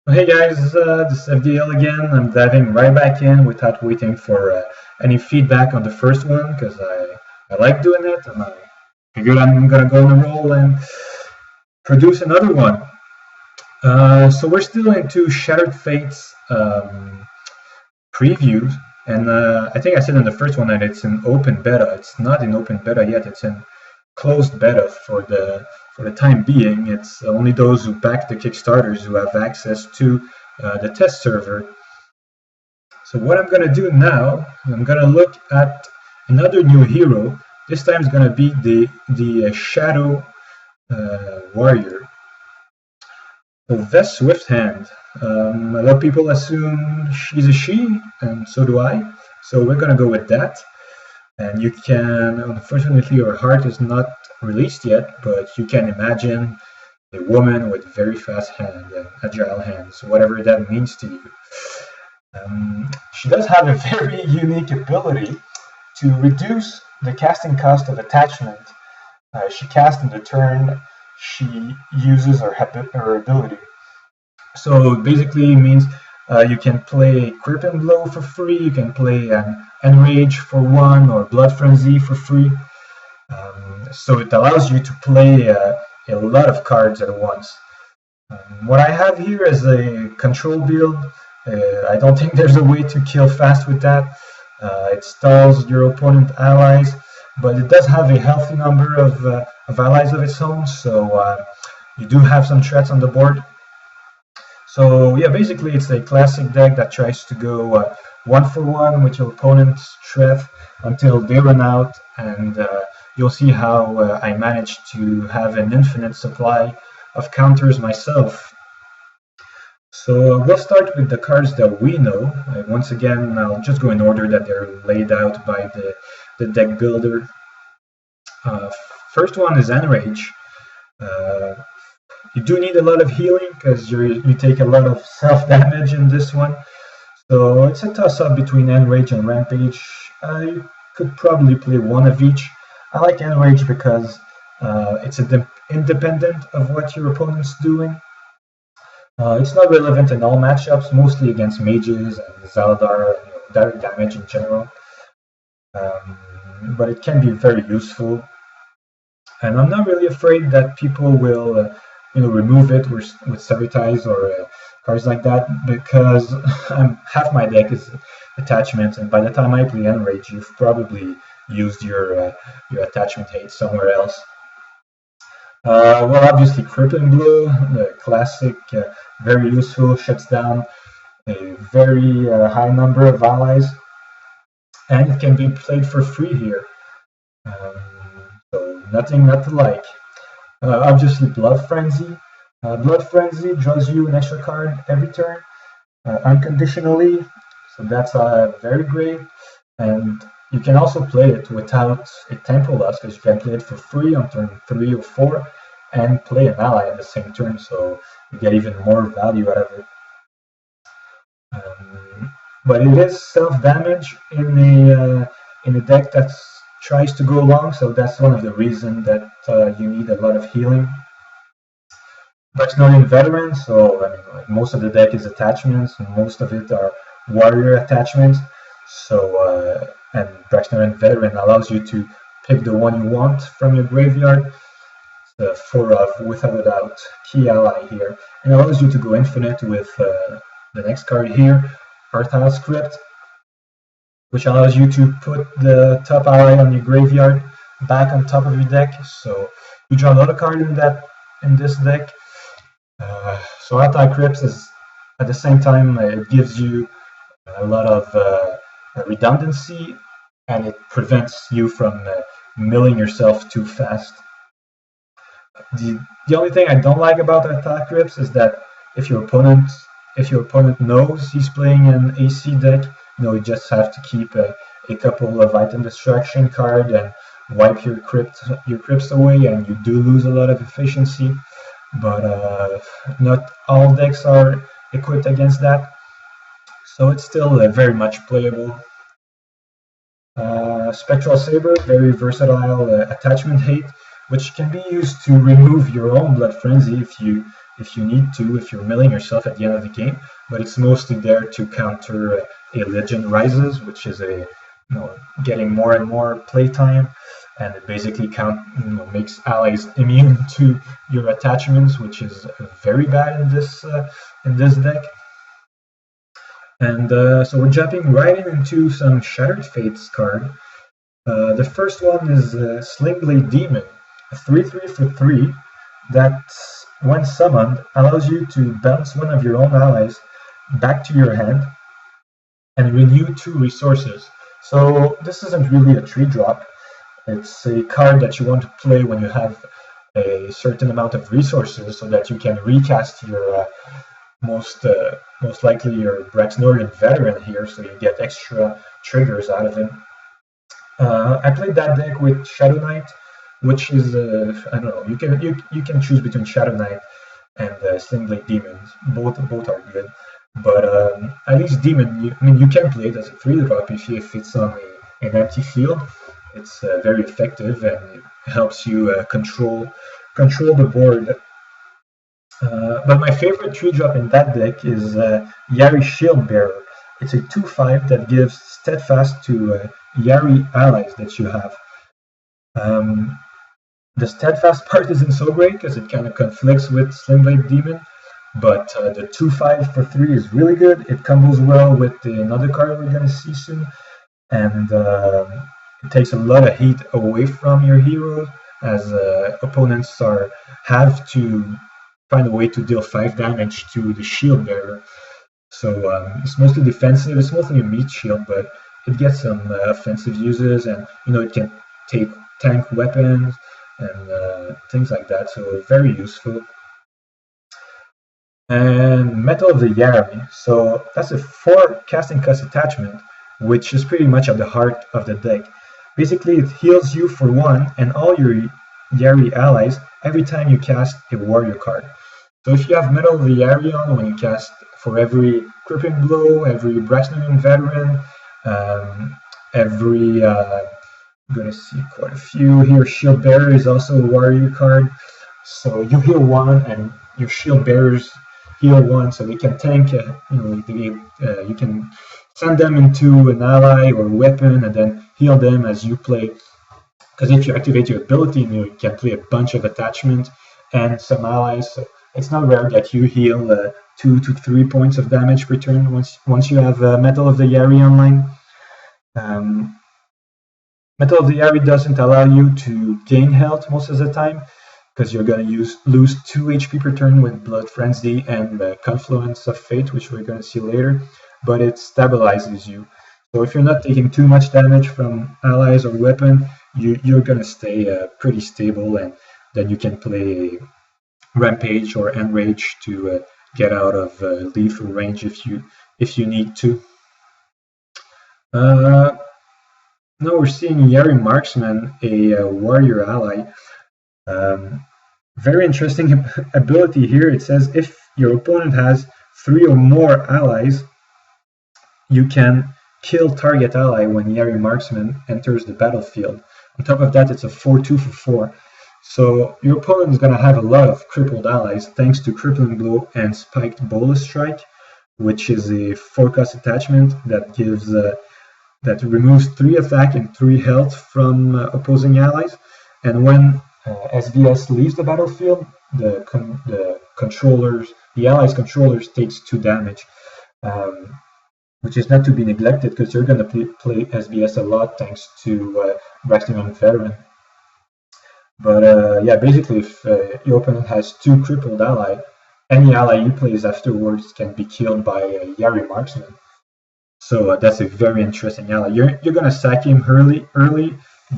Hey guys, this is FDL again. I'm diving right back in without waiting for any feedback on the first one because I like doing it and I figured I'm gonna go on a roll and produce another one. So we're still into Shattered Fates previews, and I think I said in the first one that it's in open beta. It's not in open beta yet. It's in closed beta for the time being. It's only those who back the Kickstarters who have access to the test server. So what I'm going to do now, I'm going to look at another new hero. This time it's going to be the Shadow Warrior. So Vess Swifthand. A lot of people assume she's a she, and so do I. So we're going to go with that. And you can, unfortunately, your heart is not released yet, but you can imagine a woman with very fast hands and agile hands, whatever that means to you. She does have a very unique ability to reduce the casting cost of attachment she casts in the turn she uses her ability. So basically, it means you can play Crippin' Blow for free, you can play an Enrage for one, or Blood Frenzy for free. So it allows you to play a lot of cards at once. What I have here is a control build. I don't think there's a way to kill fast with that. It stalls your opponent allies, but it does have a healthy number of allies of its own, so you do have some threats on the board. So yeah, basically it's a classic deck that tries to go one for one with your opponent's threat until they run out, and you'll see how I managed to have an infinite supply of counters myself. So we'll start with the cards that we know. Once again, I'll just go in order that they're laid out by the deck builder. Uh, First one is Enrage. Uh, you do need a lot of healing because you take a lot of self damage in this one. So it's a toss up between Enrage and Rampage. I could probably play one of each. I like Enrage because it's independent of what your opponent's doing. It's not relevant in all matchups, mostly against mages and Zaladar and direct damage in general. But it can be very useful. And I'm not really afraid that people will, remove it with Sabotage or cards like that because half my deck is attachments, and by the time I play Enrage, you've probably used your attachment hate somewhere else. Well, obviously, Crippling Blow, the classic, very useful, shuts down a very high number of allies, and it can be played for free here. So nothing not to like. Obviously, Blood Frenzy. Blood Frenzy draws you an extra card every turn, unconditionally, so that's very great. And you can also play it without a tempo loss because you can play it for free on turn 3 or 4 and play an ally at the same turn, so you get even more value out of it. But it is self-damage in a deck that tries to go long, so that's one of the reasons that you need a lot of healing. But it's not in veteran, so I mean, like most of the deck is attachments, and most of it are warrior attachments. So and Braxton Veteran allows you to pick the one you want from your graveyard. It's the 4 of, without a doubt, key ally here, and allows you to go infinite with the next card here, Earthhouse Crypt, which allows you to put the top ally on your graveyard back on top of your deck. So you draw a lot of cards in this deck. So Anti-Crypt is at the same time it gives you a lot of redundancy, and it prevents you from milling yourself too fast. The only thing I don't like about Anti-Crypt is that if your opponent knows he's playing an AC deck, you just have to keep a couple of item destruction card and wipe your crypts away, and you do lose a lot of efficiency. But not all decks are equipped against that, so it's still very much playable. Spectral Saber, very versatile attachment hate. which can be used to remove your own Blood Frenzy if you need to, if you're milling yourself at the end of the game. But it's mostly there to counter a Legend Rises, which is getting more and more playtime, and it basically makes allies immune to your attachments, which is very bad in this deck. And so we're jumping right into some Shattered Fates card. The first one is Slingblade Demon, a 3/3 for 3 that, when summoned, allows you to bounce one of your own allies back to your hand and renew 2 resources. So this isn't really a 3-drop. It's a card that you want to play when you have a certain amount of resources, so that you can recast your most likely your Braxnorian Veteran here, so you get extra triggers out of him. I played that deck with Shadow Knight, which is I don't know. You can choose between Shadow Knight and Slingblade Demons. Both are good, but at least Demon. You can play it as a 3-drop if it's on an empty field. It's very effective, and it helps you control the board. But my favorite 3-drop in that deck is Yari Shieldbearer. It's a 2/5 that gives Steadfast to Yari allies that you have. The Steadfast part isn't so great because it kind of conflicts with Slingblade Demon, but the 2/5 for 3 is really good. It combos well with another card we're going to see soon, and it takes a lot of heat away from your heroes, as opponents have to find a way to deal 5 damage to the shield bearer. So it's mostly defensive. It's mostly a meat shield, but it gets some offensive uses, and it can take tank weapons and things like that. So very useful. And Metal of the Yari. So that's a 4 casting cost attachment, which is pretty much at the heart of the deck. Basically, it heals you for 1 and all your Yari allies every time you cast a warrior card. So if you have Metal of the Yari on when you cast, for every Crippling Blow, every Braxnorian Veteran, every I'm gonna see quite a few here. Shield Bearer is also a warrior card. So you heal 1 and your Shield Bearers heal 1, so they can tank. You can send them into an ally or weapon and then heal them as you play. Because if you activate your ability, you can play a bunch of attachments and some allies. So it's not rare that you heal 2 to 3 points of damage per turn once you have Metal of the Yari online. Metal of the Yari doesn't allow you to gain health most of the time, because you're going to lose 2 HP per turn with Blood Frenzy and Confluence of Fate, which we're going to see later, but it stabilizes you. So if you're not taking too much damage from allies or weapon, you're going to stay pretty stable, and then you can play Rampage or Enrage to get out of lethal range if you need to. Now we're seeing Yari Marksman, a warrior ally. Very interesting ability here. It says if your opponent has 3 or more allies, you can kill target ally when Yari Marksman enters the battlefield. On top of that, it's a 4/2 for 4. So your opponent is going to have a lot of crippled allies thanks to Crippling Blow and Spiked Bolus Strike, which is a 4-cost attachment that gives that removes 3 attack and 3 health from opposing allies. And when SVS leaves the battlefield, the allies' controllers takes 2 damage, which is not to be neglected because you're going to play SVS a lot thanks to Braxnorian Veteran. But basically, if your opponent has 2 crippled ally, any ally he plays afterwards can be killed by Yari Marksman. So that's a very interesting ally. You're going to sack him early,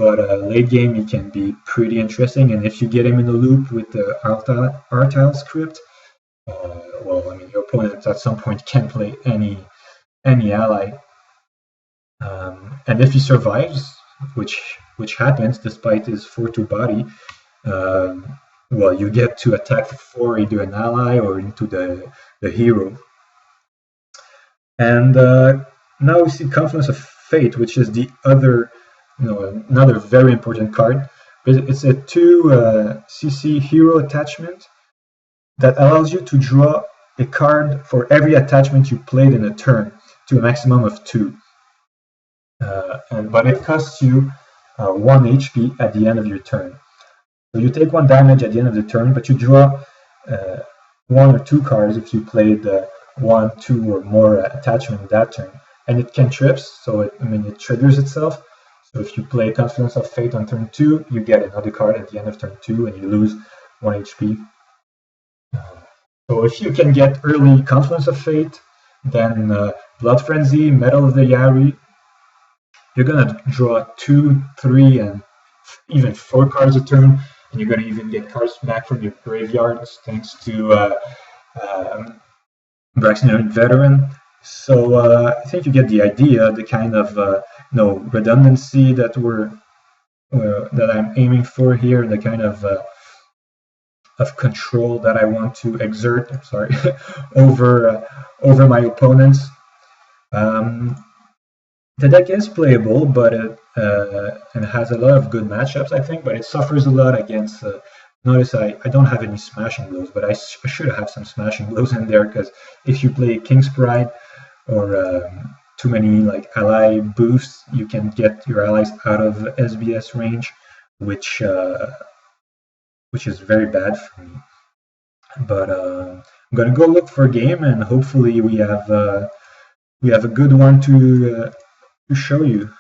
but late game he can be pretty interesting. And if you get him in the loop with the Artile script, your opponent at some point can play any ally. And if he survives, which happens despite his 4/2 body, you get to attack for 4 either an ally or into the hero. And now we see Confluence of Fate, which is the other, another very important card. It's a 2 CC hero attachment that allows you to draw a card for every attachment you played in a turn to a maximum of 2. But it costs you 1 HP at the end of your turn. So you take 1 damage at the end of the turn, but you draw 1 or 2 cards if you played 1, 2, or more attachment that turn. And it cantrips, so it triggers itself. So if you play Confluence of Fate on turn 2, you get another card at the end of turn 2, and you lose 1 HP. So if you can get early Confluence of Fate, then Blood Frenzy, Medal of the Yari, you're gonna draw 2, 3, and even 4 cards a turn, and you're gonna even get cards back from your graveyards thanks to Braxton Veteran. So I think you get the idea, the kind of redundancy that that I'm aiming for here, the kind of control that I want to exert. Over my opponents. The deck is playable, but it has a lot of good matchups, I think. But it suffers a lot against. Notice I don't have any smashing blows, but I should have some smashing blows in there, because if you play King's Pride or too many ally boosts, you can get your allies out of SBS range, which is very bad for me. But I'm gonna go look for a game, and hopefully we have a good one to show you.